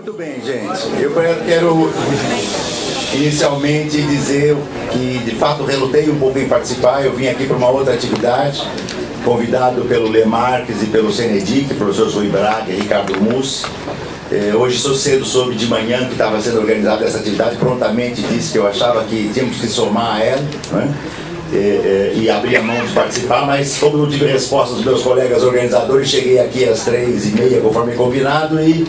Muito bem, gente. Eu quero inicialmente dizer que, de fato, relutei um pouco em participar. Eu vim aqui para uma outra atividade, convidado pelo Le Marques e pelo Senedic, professor Rui Braga e Ricardo Mussi. Hoje cedo soube de manhã que estava sendo organizada essa atividade, prontamente disse que eu achava que tínhamos que somar a ela, né? E abrir a mão de participar, mas como não tive resposta dos meus colegas organizadores, cheguei aqui às 3h30, conforme combinado, e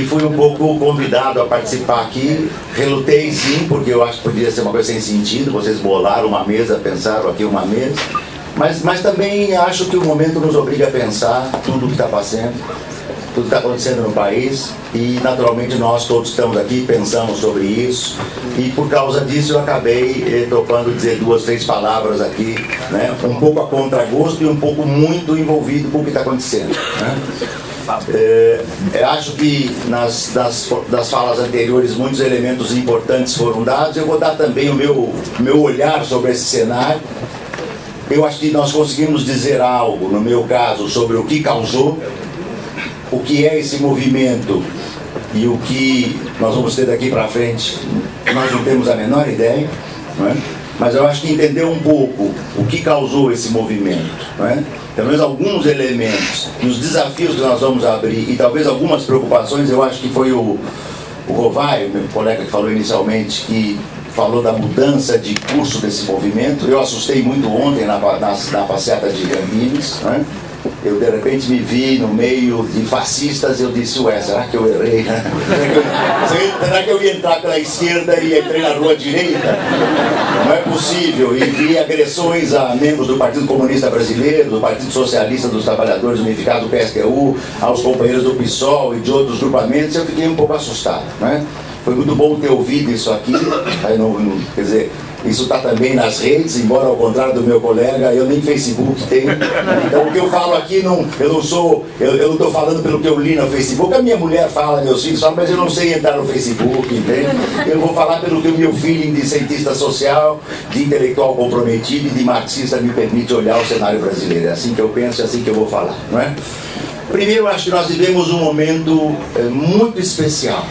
fui um pouco convidado a participar aqui. Relutei sim, porque eu acho que podia ser uma coisa sem sentido, vocês bolaram uma mesa, pensaram aqui uma mesa, mas também acho que o momento nos obriga a pensar tudo o que está passando, tudo que está acontecendo no país, e naturalmente nós todos estamos aqui, pensamos sobre isso, e por causa disso eu acabei topando dizer 2, 3 palavras aqui, né? Um pouco a contragosto e um pouco muito envolvido com o que está acontecendo, né? Acho que das falas anteriores muitos elementos importantes foram dados. Eu vou dar também o meu olhar sobre esse cenário. Eu acho que nós conseguimos dizer algo, no meu caso, sobre o que causou, o que é esse movimento e o que nós vamos ter daqui para frente. Nós não temos a menor ideia, não é? Mas eu acho que entender um pouco o que causou esse movimento, não é? Pelo menos alguns elementos e os desafios que nós vamos abrir e talvez algumas preocupações. Eu acho que foi o Rovai, meu colega que falou inicialmente, que falou da mudança de curso desse movimento. Eu assustei muito ontem na passeata de Campinas, né? Eu de repente me vi no meio de fascistas. Eu disse, ué, será que eu errei, né? Será que eu ia entrar pela esquerda e entrei na rua direita? Não é possível. E vi agressões a membros do Partido Comunista Brasileiro, do Partido Socialista dos Trabalhadores Unificado, do PSTU, aos companheiros do PSOL e de outros grupamentos. Eu fiquei um pouco assustado, né? Foi muito bom ter ouvido isso aqui. Quer dizer, isso está também nas redes, embora ao contrário do meu colega, eu nem Facebook tenho. Então o que eu falo aqui, eu não estou falando pelo que eu li no Facebook. A minha mulher fala, meus filhos falam, mas eu não sei entrar no Facebook, entende? Eu vou falar pelo que o meu feeling de cientista social, de intelectual comprometido e de marxista me permite olhar o cenário brasileiro. É assim que eu penso, é assim que eu vou falar, não é? Primeiro, acho que nós vivemos um momento muito especial.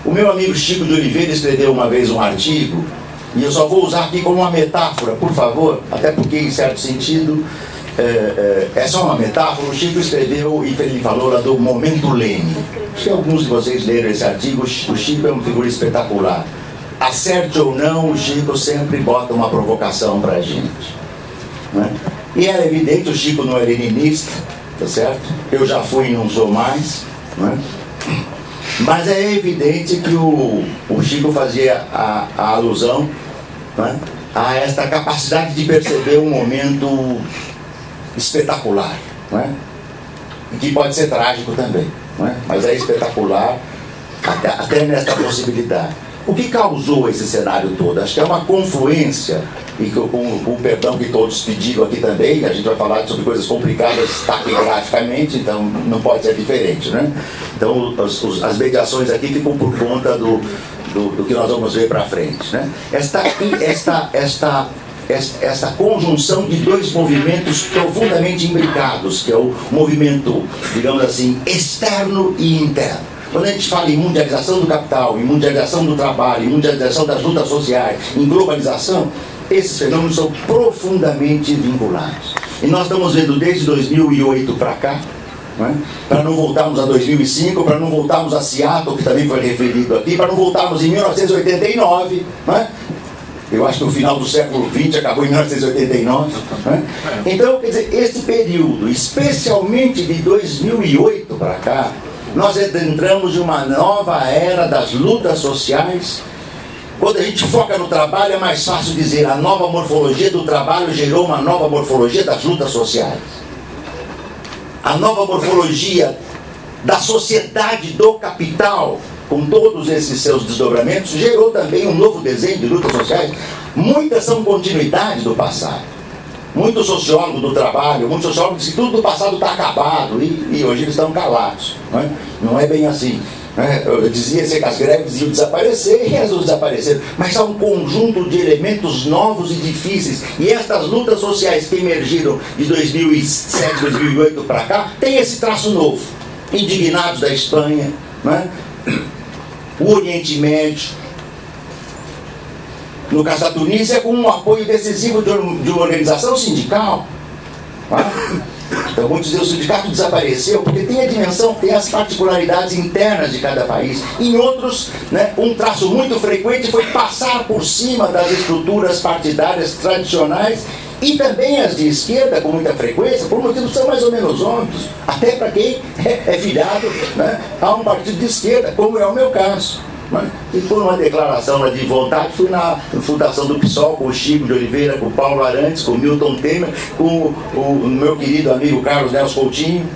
O meu amigo Chico de Oliveira escreveu uma vez um artigo, e eu só vou usar aqui como uma metáfora, por favor, até porque, em certo sentido, é só uma metáfora. O Chico escreveu e ele falou lá do momento Lênin. Acho que alguns de vocês leram esse artigo. O Chico é uma figura espetacular. Acerte ou não, o Chico sempre bota uma provocação para a gente, né? E era evidente, o Chico não é leninista, tá certo? Eu já fui e não sou mais, né? Mas é evidente que o Chico fazia a alusão, né, a esta capacidade de perceber um momento espetacular, né, e que pode ser trágico também, né, mas é espetacular até nesta possibilidade. O que causou esse cenário todo? Acho que é uma confluência, e com o perdão que todos pediram aqui também, a gente vai falar sobre coisas complicadas taquigraficamente, então não pode ser diferente, né? Então as mediações aqui ficam por conta do que nós vamos ver para frente, né? Esta conjunção de dois movimentos profundamente imbricados, que é o movimento, digamos assim, externo e interno. Quando a gente fala em mundialização do capital, em mundialização do trabalho, em mundialização das lutas sociais, em globalização, esses fenômenos são profundamente vinculados. E nós estamos vendo desde 2008 para cá, né? Para não voltarmos a 2005, para não voltarmos a Seattle, que também foi referido aqui, para não voltarmos em 1989, né? Eu acho que o final do século XX acabou em 1989, né? Então, quer dizer, esse período, especialmente de 2008 para cá, nós entramos em uma nova era das lutas sociais. Quando a gente foca no trabalho, é mais fácil dizer a nova morfologia do trabalho gerou uma nova morfologia das lutas sociais. A nova morfologia da sociedade do capital, com todos esses seus desdobramentos, gerou também um novo desenho de lutas sociais. Muitas são continuidades do passado. Muitos sociólogos do trabalho, muitos sociólogos dizem que tudo do passado está acabado, e hoje eles estão calados, não é? Não é bem assim, né? Eu dizia que as greves iam desaparecer e elas não desapareceram, mas há um conjunto de elementos novos e difíceis, e estas lutas sociais que emergiram de 2007, 2008 para cá, tem esse traço novo. Indignados da Espanha, não é? o Oriente Médio. No caso da Tunísia, com um apoio decisivo de uma organização sindical. Então, muitos dizem que o sindicato desapareceu porque tem a dimensão, tem as particularidades internas de cada país. Em outros, né, um traço muito frequente foi passar por cima das estruturas partidárias tradicionais e também as de esquerda, com muita frequência, por motivos que são mais ou menos óbvios, até para quem é filiado, né, a um partido de esquerda, como é o meu caso. E por uma declaração de vontade, fui na fundação do PSOL com o Chico de Oliveira, com o Paulo Arantes, com o Milton Temer, com o meu querido amigo Carlos Nelson Coutinho,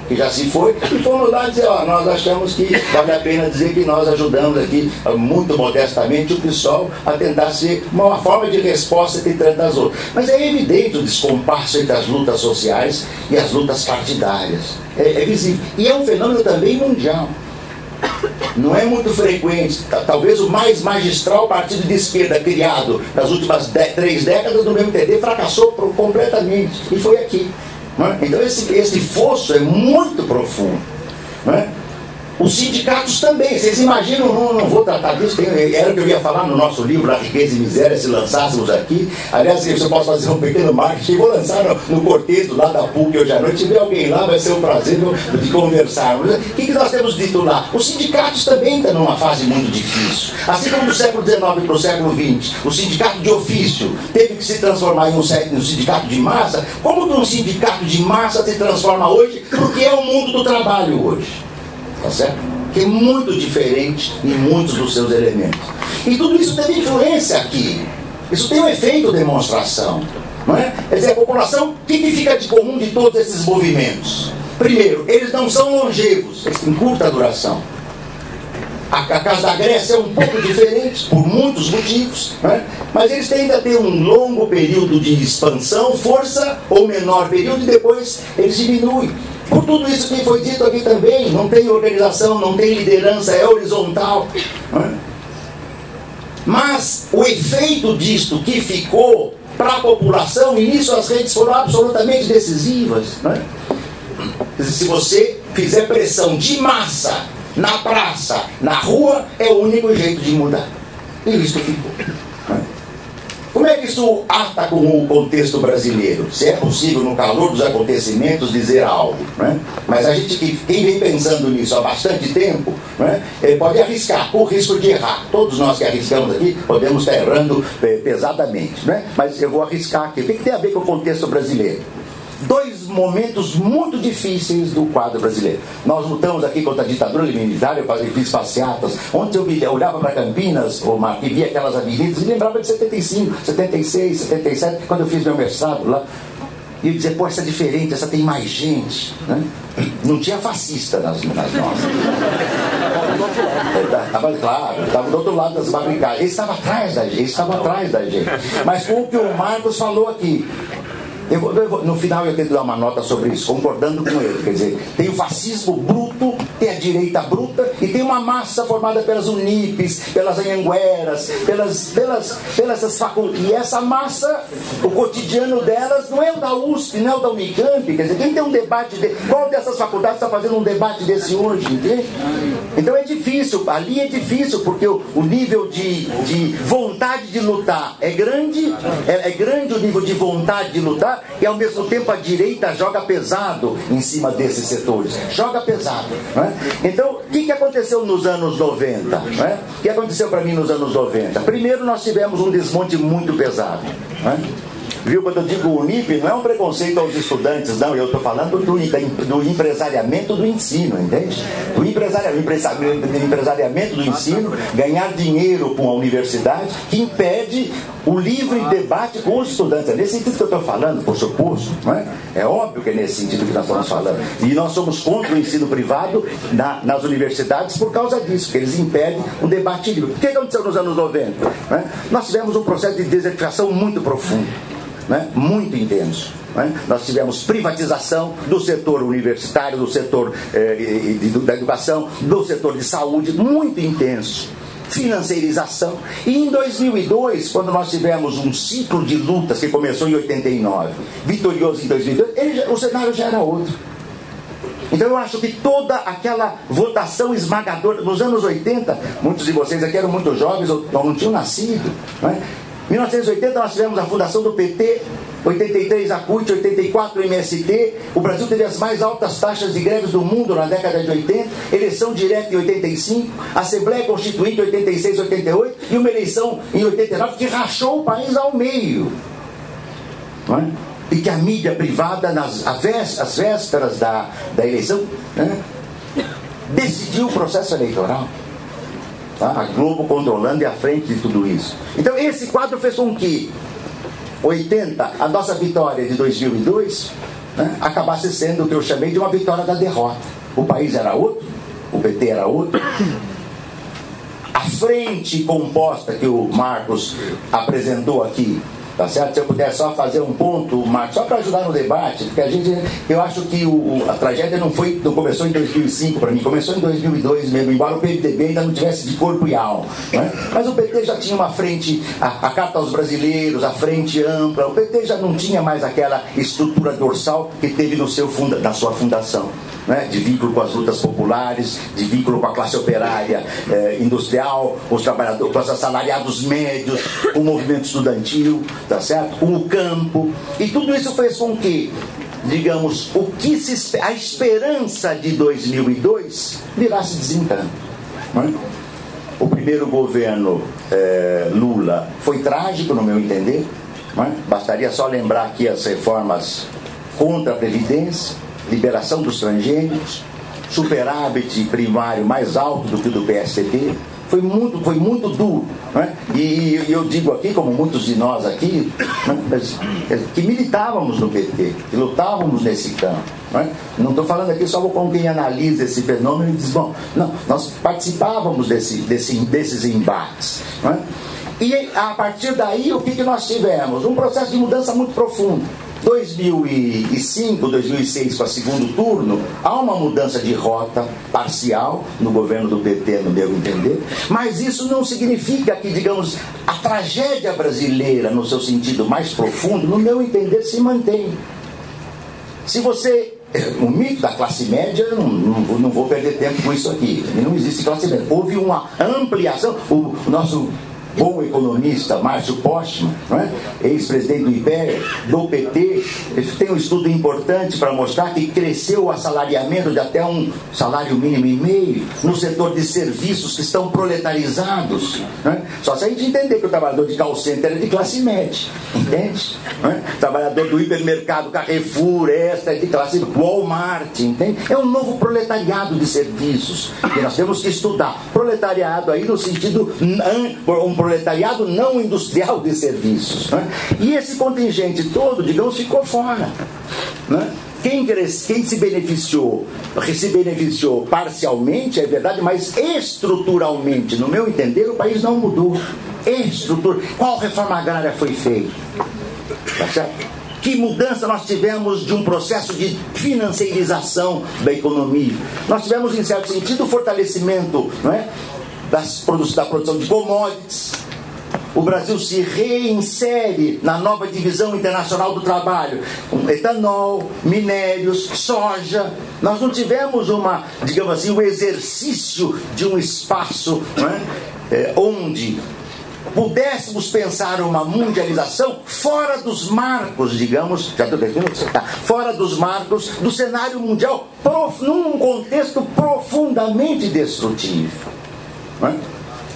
que já se foi, e fomos lá dizer, nós achamos que vale a pena dizer que nós ajudamos aqui, muito modestamente, o PSOL a tentar ser uma forma de resposta entre tantas outras. Mas é evidente o descompasso entre as lutas sociais e as lutas partidárias. É visível. E é um fenômeno também mundial. Não é muito frequente, talvez o mais magistral partido de esquerda criado nas últimas 3 décadas do MTD fracassou completamente, e foi aqui. Então esse fosso é muito profundo. Os sindicatos também, vocês imaginam, não vou tratar disso, era o que eu ia falar no nosso livro, A Riqueza e Miséria, se lançássemos aqui. Aliás, eu posso fazer um pequeno marketing, vou lançar no Cortejo, lá da PUC, hoje à noite. Se tiver alguém lá, vai ser um prazer de conversarmos. O que nós temos dito lá? Os sindicatos também estão numa fase muito difícil. Assim como do século XIX para o século XX, o sindicato de ofício teve que se transformar em um sindicato de massa, como que um sindicato de massa se transforma hoje, porque é o mundo do trabalho hoje. Tá certo? Que é muito diferente em muitos dos seus elementos. E tudo isso teve influência aqui. Isso tem um efeito demonstração. Não é? Quer dizer, a população, o que fica de comum de todos esses movimentos? Primeiro, eles não são longevos, eles têm curta duração. A caso da Grécia é um pouco diferente, por muitos motivos, né? Mas eles tendem a ter um longo período de expansão, força, ou menor período, e depois eles diminuem. Por tudo isso que foi dito aqui também, não tem organização, não tem liderança, é horizontal. Né? Mas o efeito disto que ficou para a população, e nisso as redes foram absolutamente decisivas. Né? Se você fizer pressão de massa na praça, na rua, é o único jeito de mudar. E isso ficou. Como é que isso ata com o contexto brasileiro? Se é possível, no calor dos acontecimentos, dizer algo. Né? Mas a gente, quem vem pensando nisso há bastante tempo, né, pode arriscar, com o risco de errar. Todos nós que arriscamos aqui podemos estar errando pesadamente. Né? Mas eu vou arriscar aqui. O que tem a ver com o contexto brasileiro? 2 momentos muito difíceis do quadro brasileiro. Nós lutamos aqui contra a ditadura militar, eu fiz passeatas. Ontem eu olhava para Campinas, e via aquelas avenidas, e lembrava de 75, 76, 77, quando eu fiz meu mestrado lá. E eu dizia, pô, essa é diferente, essa tem mais gente. Né? Não tinha fascista nas nossas. Estava do outro lado das barricadas. Ele estava atrás da gente, Mas com o que o Marcos falou aqui, no final eu tento dar uma nota sobre isso, concordando com ele. Quer dizer, tem o fascismo bruto, tem a direita bruta, e tem uma massa formada pelas Unipes, pelas Anhangueras, pelas essas faculdades. E essa massa, o cotidiano delas não é o da USP, não é o da Unicamp. Quer dizer, quem tem um debate qual dessas faculdades está fazendo um debate desse hoje, entende? Então é difícil, ali é difícil, porque o nível de vontade de lutar é grande, é grande o nível de vontade de lutar, e ao mesmo tempo a direita joga pesado em cima desses setores. Joga pesado. Né? Então, o que aconteceu nos anos 90? Né? O que aconteceu para mim nos anos 90? Primeiro, nós tivemos um desmonte muito pesado. Né? Viu, quando eu digo Unip, não é um preconceito aos estudantes, não. Eu estou falando do empresariamento do ensino, entende? Do empresariamento do ensino, ganhar dinheiro com a universidade, que impede o livre debate com os estudantes. É nesse sentido que eu estou falando, por suposto. Não é? É óbvio que é nesse sentido que nós estamos falando. E nós somos contra o ensino privado nas universidades por causa disso, que eles impedem o debate livre. O que aconteceu nos anos 90? Né? Nós tivemos um processo de desertificação muito profundo. Né? Muito intenso. Né? Nós tivemos privatização do setor universitário, do setor da educação, do setor de saúde, muito intenso. Financiarização. E em 2002, quando nós tivemos um ciclo de lutas que começou em 89, vitorioso em 2002, o cenário já era outro. Então eu acho que toda aquela votação esmagadora nos anos 80, muitos de vocês aqui eram muito jovens ou não tinham nascido, não é? Em 1980 nós tivemos a fundação do PT, 83 a CUT, 84 o MST, o Brasil teve as mais altas taxas de greves do mundo na década de 80, eleição direta em 85, Assembleia Constituinte em 86, 88 e uma eleição em 89 que rachou o país ao meio, não é? E que a mídia privada, às vésperas da eleição, né, decidiu o processo eleitoral. Tá? A Globo controlando e à frente de tudo isso. Então esse quadro fez com que 80, a nossa vitória de 2002, né, acabasse sendo o que eu chamei de uma vitória da derrota. O país era outro, o PT era outro. A frente composta que o Marcos apresentou aqui, tá certo? Se eu puder só fazer um ponto, Marcos, só para ajudar no debate, porque eu acho que a tragédia não começou em 2005 para mim, começou em 2002 mesmo, embora o PMDB ainda não tivesse de corpo e alma, né? Mas o PT já tinha uma frente, a Carta aos Brasileiros, a frente ampla, o PT já não tinha mais aquela estrutura dorsal que teve na sua fundação. Né, de vínculo com as lutas populares, de vínculo com a classe operária industrial, com os trabalhadores, com os assalariados médios, com o movimento estudantil, tá certo? Com o campo. E tudo isso fez com que, digamos, a esperança de 2002 virasse desencanto. Né? O primeiro governo Lula foi trágico, no meu entender. Né? Bastaria só lembrar aqui as reformas contra a Previdência, liberação dos transgênicos, superávit primário mais alto do que o do PSDB. Foi muito duro, né? E eu digo aqui, como muitos de nós aqui, né, que militávamos no PT, que lutávamos nesse campo, né? Não estou falando aqui só com quem analisa esse fenômeno e diz, bom, não, nós participávamos desses embates, né? E a partir daí, o que nós tivemos? Um processo de mudança muito profundo. 2005, 2006, para segundo turno, há uma mudança de rota parcial no governo do PT, no meu entender, mas isso não significa que, digamos, a tragédia brasileira, no seu sentido mais profundo, no meu entender, se mantém. Se você... O mito da classe média, eu não vou perder tempo com isso aqui. Não existe classe média. Houve uma ampliação. O nosso bom economista Márcio Postman, é? Ex-presidente do IPEA, do PT, tem um estudo importante para mostrar que cresceu o assalariamento de até um salário mínimo e meio no setor de serviços que estão proletarizados. É? Só se a gente entender que o trabalhador de call center é de classe média, entende? É? O trabalhador do hipermercado Carrefour, esta é de classe Walmart, entende? É um novo proletariado de serviços que nós temos que estudar. Proletariado aí no sentido um proletariado não industrial de serviços, né? E esse contingente todo, digamos, ficou fora, né? Quem se beneficiou parcialmente, é verdade, mas estruturalmente, no meu entender, o país não mudou. Qual reforma agrária foi feita? Tá certo? Que mudança nós tivemos de um processo de financeirização da economia? Nós tivemos, em certo sentido, o fortalecimento, não é? Da produção de commodities. O Brasil se reinsere na nova divisão internacional do trabalho, com etanol, minérios, soja. Nós não tivemos digamos assim, um exercício de um espaço, não é? Onde pudéssemos pensar uma mundialização fora dos marcos, digamos, fora dos marcos do cenário mundial, num contexto profundamente destrutivo. Não é?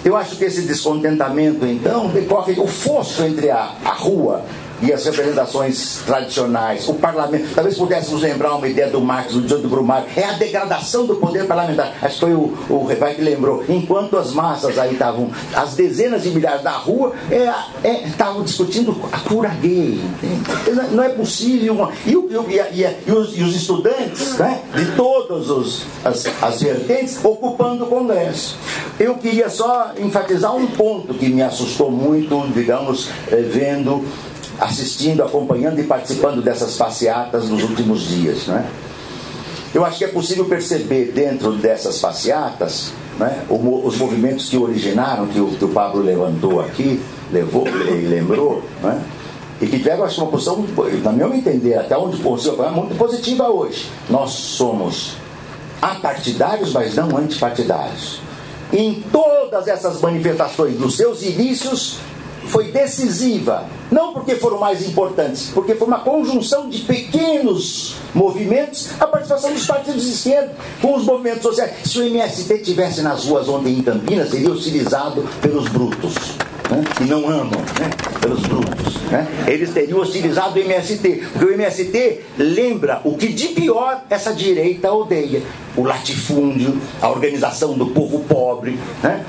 Eu acho que esse descontentamento, então, decorre o fosso entre a rua e as representações tradicionais, o parlamento. Talvez pudéssemos lembrar uma ideia do Marx, do 18 Brumário, é a degradação do poder parlamentar. Acho que foi o Revai que lembrou. Enquanto as massas aí estavam, as dezenas de milhares da rua, estavam discutindo a cura gay. Entende? Não é possível. E os estudantes, né, de todas as vertentes ocupando o Congresso. Eu queria só enfatizar um ponto que me assustou muito, digamos, assistindo, acompanhando e participando dessas passeatas nos últimos dias, né? Eu acho que é possível perceber dentro dessas passeatas, né, os movimentos que originaram, que o Pablo levantou aqui, lembrou, né, e que tiveram, acho, uma posição, na meu entender, até onde possível, muito positiva hoje. Nós somos apartidários, mas não antipartidários. Em todas essas manifestações, nos seus inícios, foi decisiva, não porque foram mais importantes, porque foi uma conjunção de pequenos movimentos, a participação dos partidos de esquerda com os movimentos sociais. Se o MST estivesse nas ruas ontem em Campinas, seria hostilizado pelos brutos, né? Que não amam, né? Pelos brutos, né? Eles teriam hostilizado o MST, porque o MST lembra o que de pior essa direita odeia: o latifúndio, a organização do povo pobre, né?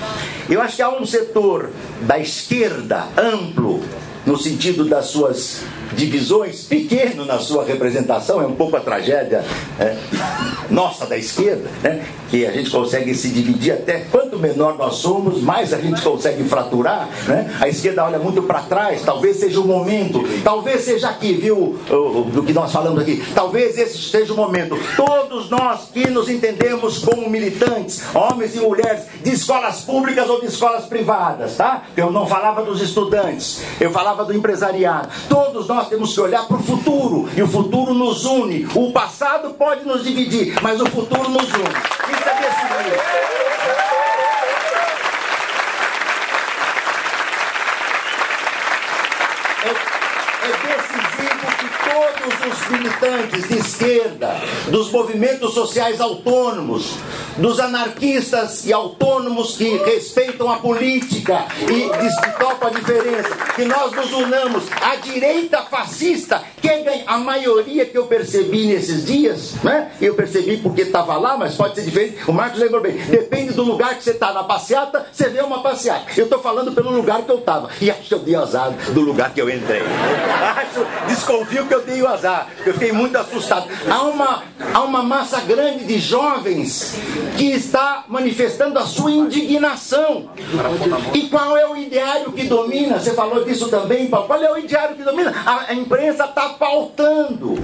Eu acho que há um setor da esquerda amplo, no sentido das suas divisões, pequeno na sua representação, é um pouco a tragédia nossa da esquerda, né? Que a gente consegue se dividir até quanto menor nós somos, mais a gente consegue fraturar, né? A esquerda olha muito para trás, talvez seja o momento, talvez seja aqui, viu, do que nós falamos aqui, talvez esse seja o momento. Todos nós que nos entendemos como militantes, homens e mulheres, de escolas públicas ou de escolas privadas, tá? Eu não falava dos estudantes, eu falava do empresariado. Todos nós temos que olhar para o futuro, e o futuro nos une. O passado pode nos dividir, mas o futuro nos une. Isso é decidido. É decisivo que todos os militantes de esquerda, dos movimentos sociais autônomos, dos anarquistas e autônomos que respeitam a política e topam a diferença, que nós nos unamos. A direita fascista quer ganhar. A maioria que eu percebi nesses dias, né? Eu percebi porque estava lá, mas pode ser diferente. O Marcos lembrou bem, depende do lugar que você está. Na passeata, você vê uma passeata. Eu estou falando pelo lugar que eu estava, e acho que eu dei azar do lugar que eu entrei. Desconfio que eu dei o azar. Eu fiquei muito assustado. Há uma massa grande de jovens que está manifestando a sua indignação. E qual é o ideário que domina? Você falou disso também, Paulo. Qual é o ideário que domina? A imprensa está pautando.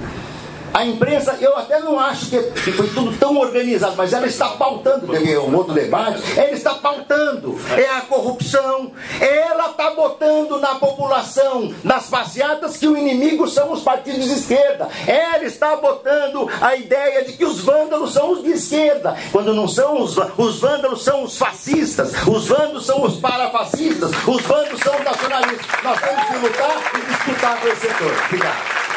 A imprensa, eu até não acho que foi tudo tão organizado, mas ela está pautando, teve um outro debate, ela está pautando, é a corrupção, ela está botando na população, nas passeatas, que o inimigo são os partidos de esquerda, ela está botando a ideia de que os vândalos são os de esquerda, quando não são os vândalos são os fascistas, os vândalos são os parafascistas, os vândalos são os nacionalistas. Nós temos que lutar e disputar com esse setor. Obrigado.